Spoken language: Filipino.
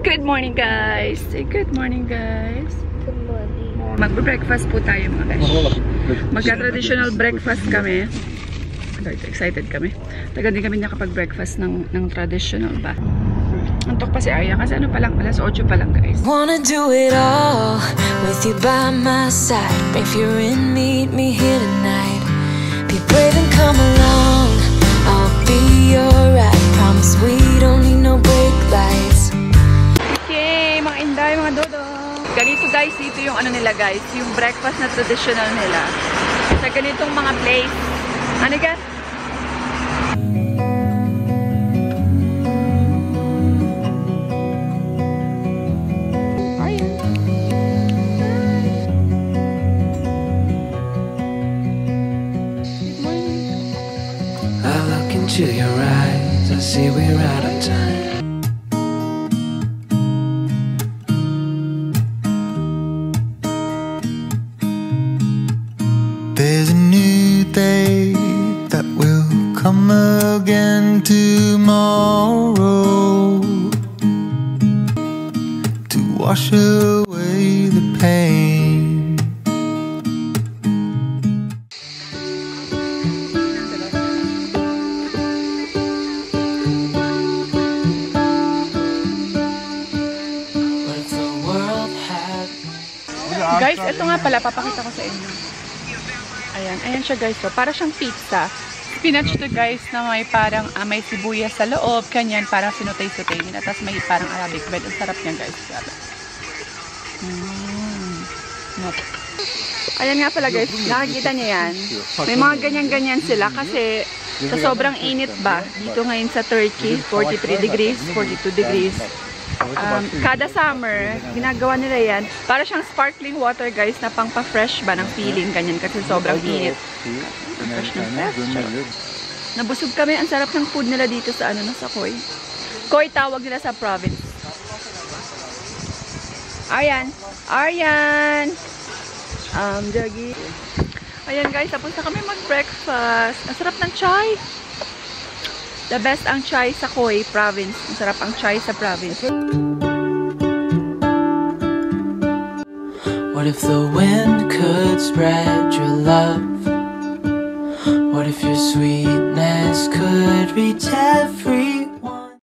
Good morning guys! Good morning guys! Good morning. Magbe-breakfast po tayo mga guys. Magka-traditional breakfast kami. Excited kami. Tagal din kami nakapag-breakfast ng traditional ba. Antok pa si Arya kasi ano pa lang, alas 8 pa lang guys. Wanna do it all with you by my side. If you're in, meet me here tonight. Be brave and come along. I'll be alright. Promise we don't need no brake lights. Yay! Mga inday, mga dodo. Ganito guys, dito yung ano nila guys, yung breakfast na traditional nila. Sa ganitong mga place. Ano guys? To your eyes, I see we're out of time. There's a new day that will come again tomorrow to wash away the pain. Guys, ito nga pala, papakita ko sa inyo. Ayan, ayan siya guys. So, para siyang pizza. Spinach to guys na may parang may sibuyas sa loob. Kanyan, parang sinutay-sutay nila. Tapos may parang Arabic bread. Ang sarap niyan guys. Ayan nga pala guys, nakikita niyo yan. May mga ganyan-ganyan sila kasi sa sobrang init ba, dito ngayon sa Turkey, 43 degrees, 42 degrees. Kada summer, ginagawa nila yan. Para siyang sparkling water guys na pang pa-fresh ba ng feeling, ganyan kasi sobrang init. Fresh na fresh. Nabusog kami, ang sarap ng food nila dito sa ano, sa Khoi. Khoi tawag nila sa province. Aryan! Aryan! Jagi. Ayan guys, tapos na kami mag-breakfast. Ang sarap ng chai. The best ang chai sa Khoi province. Ang sarap ang chai sa province. What if the wind could spread your love? What if your sweetness could reach every